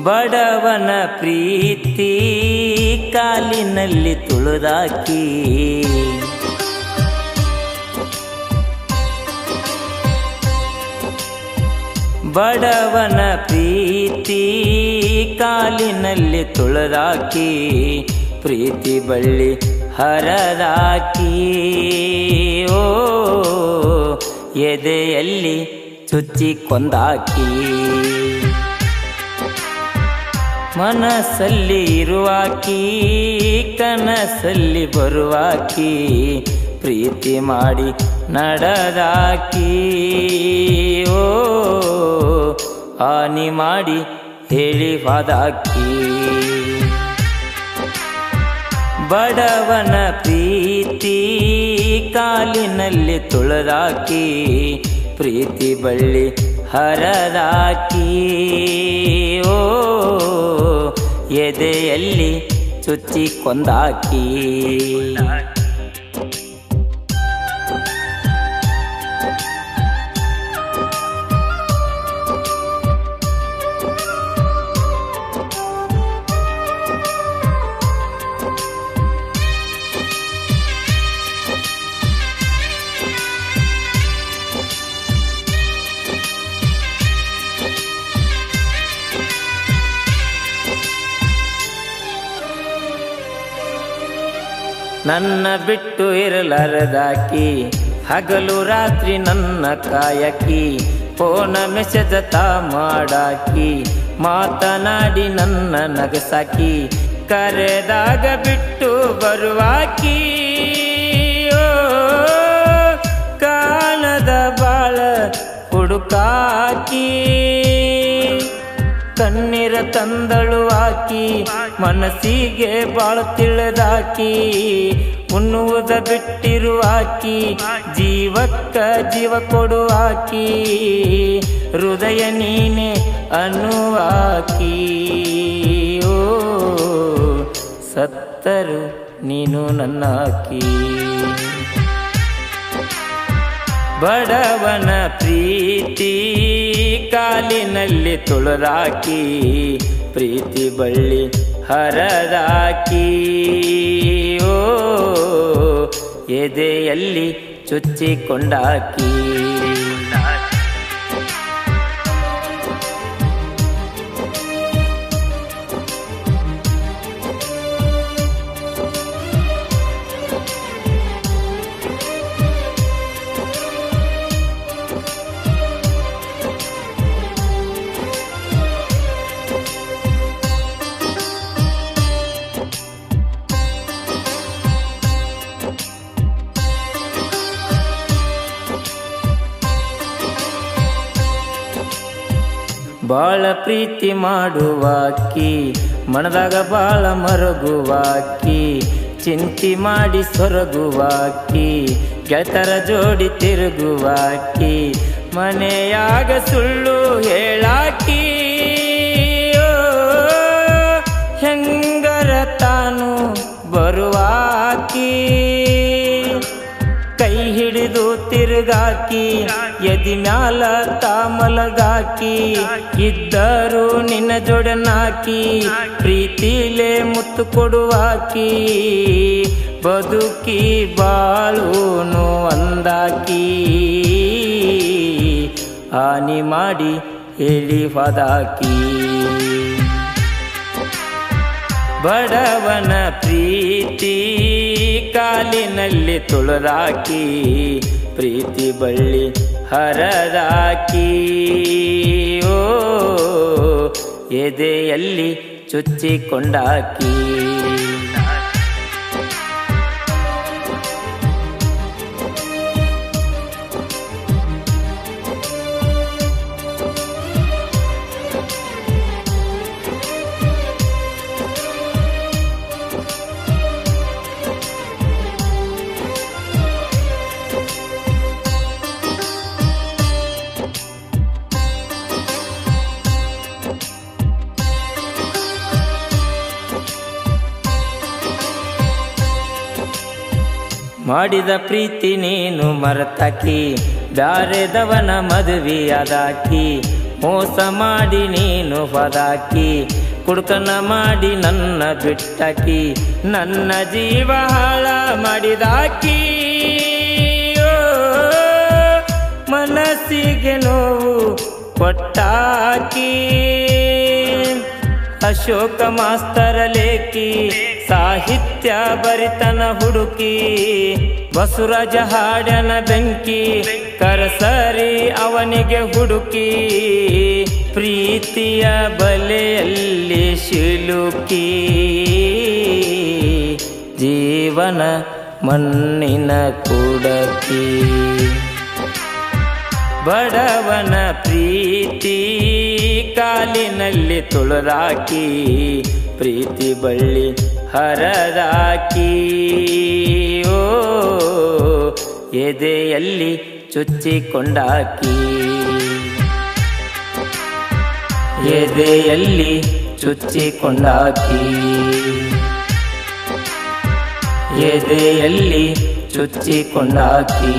ಬಡವನ ಪ್ರೀತಿ ಕಾಲಿನಲ್ಲಿ ತುಳಿದಾಕಿ ಬಡವನ ಪ್ರೀತಿ ಕಾಲಿನಲ್ಲಿ ತುಳಿದಾಕಿ ಪ್ರೀತಿ ಬಳ್ಳಿ ಹರದಾಕಿ ಓ ಎದೆಯಲ್ಲಿ ಚುಚ್ಚಿ ಕೊಂದಾಕಿ ಮನಸ್ಸಲ್ಲಿ ಇರುವಾಕಿ ಕನಸಲ್ಲಿ ಬರುವಾಕಿ ಪ್ರೀತಿ ಮಾಡಿ ನಡೆದಾಕಿ ಓ ಹಾನಿ ಮಾಡಿ ಹೇಳಿ ಹೋದಾಕಿ ಬಡವನ ಪ್ರೀತಿ ಕಾಲಿನಲ್ಲಿ ತುಳಿದಾಕಿ ಪ್ರೀತಿ ಬಳ್ಳಿ ಹರದಾಕಿ ಓ ಎದೆಯಲ್ಲಿ ಚುಚ್ಚಿ ಕೊಂದಾಕಿ ನನ್ನ ಬಿಟ್ಟು ಇರಲಾರದಾಕಿ ಹಗಲು ರಾತ್ರಿ ನನ್ನ ಕಾಯಕಿ ಫೋನ ಮೆಸೇಜ್ ಮಾಡಾಕಿ ಮಾತನಾಡಿ ನನ್ನ ನಗಸಾಕಿ ಕರೆದಾಗ ಬಿಟ್ಟು ಬರುವಾಕಿ ಓ ಕಾಣದ ಬಾಳ ಹುಡುಕಾಕಿ ಕಣ್ಣೀರ ತಂದಳು ಆಕಿ ಮನಸ್ಸಿಗೆ ಬಾಳ ತಿಳಿದಾಕಿ ಉಣ್ಣುವುದ ಬಿಟ್ಟಿರುವಾಕಿ ಜೀವಕ್ಕ ಜೀವ ಕೊಡುವಾಕಿ ಹೃದಯ ನೀನೆ ಅನ್ನುವಾಕಿ ಓ ಸತ್ತರು ನೀನು ನನ್ನಾಕಿ ಬಡವನ ಪ್ರೀತಿ ಕಾಲಿನಲ್ಲಿ ತುಳಿದಾಕಿ ಪ್ರೀತಿ ಬಳ್ಳಿ ಹರದಾಕಿ ಓ ಎದೆಯಲ್ಲಿ ಚುಚ್ಚಿಕೊಂಡಾಕಿ ಬಾಳ ಪ್ರೀತಿ ಮಾಡುವಾಕಿ ಮನದಾಗ ಬಾಳ ಮರಗುವಾಕಿ ಚಿಂತಿ ಮಾಡಿ ಸೊರಗುವಾಕಿ ಗೆಳತರ ಜೋಡಿ ತಿರುಗುವಾಕಿ ಮನೆಯಾಗ ಸುಳ್ಳು ಹೇಳಾಕಿ ಓ ಹೆಂಗರ ತಾನು ಬರುವಾಕಿ ಕೈ ಹಿಡಿದು ತಿರುಗಾಕಿ ಎದಿ ಮ್ಯಾಲ ತಾಮಲಗಾಕಿ ಇದ್ದರು ನಿನ್ನ ಜೋಡನಾಕಿ ಪ್ರೀತಿಲೇ ಮುತ್ತು ಕೊಡುವಾಕಿ ಬದುಕಿ ಬಾಳುನು ಅಂದಾಕಿ ಹಾನಿ ಮಾಡಿ ಹೇಳಿ ಹೋದಾಕಿ ಬಡವನ ಪ್ರೀತಿ ಕಾಲಿನಲ್ಲಿ ತುಳಿದಾಕಿ ಪ್ರೀತಿ ಬಳ್ಳಿ ಹರದಾಕಿ ಓ ಎದೆಯಲ್ಲಿ ಚುಚ್ಚಿಕೊಂಡಾಕಿ ಮಾಡಿದ ಪ್ರೀತಿ ನೀನು ಮರೆತಾಕಿ ಬ್ಯಾರೆದವನ ಮದುವೆಯಾದಾಕಿ ಮೋಸ ಮಾಡಿ ನೀನು ಹೊದಾಕಿ ಕುಡುಕನ ಮಾಡಿ ನನ್ನ ಬಿಟ್ಟಾಕಿ ನನ್ನ ಜೀವ ಹಾಳ ಮಾಡಿದಾಕಿ ಮನಸ್ಸಿಗೆ ನೋವು ಕೊಟ್ಟಾಕಿ ಅಶೋಕ ಮಾಸ್ತರ ಲೇಖಿ ಸಾಹಿತ್ಯ ಬರಿತನ ಹುಡುಕಿ ಬಸವರಾಜ ಹಾಡ್ಯನ ಬೆಂಕಿ ಕರಸರಿ ಅವನಿಗೆ ಹುಡುಕಿ ಪ್ರೀತಿಯ ಬಲೆಯಲ್ಲಿ ಸಿಲುಕಿ ಜೀವನ ಮಣ್ಣಿನ ಕುಡಕಿ ಬಡವನ ಪ್ರೀತಿ ಕಾಲಿನಲ್ಲಿ ತುಳಿದಾಕಿ ಪ್ರೀತಿ ಬಳ್ಳಿ ಹರದಾಕಿ ಓ ಎದೆಯಲ್ಲಿ ಚುಚ್ಚಿಕೊಂಡಾಕಿ ಎದೆಯಲ್ಲಿ ಚುಚ್ಚಿಕೊಂಡಾಕಿ ಎದೆಯಲ್ಲಿ ಚುಚ್ಚಿಕೊಂಡಾಕಿ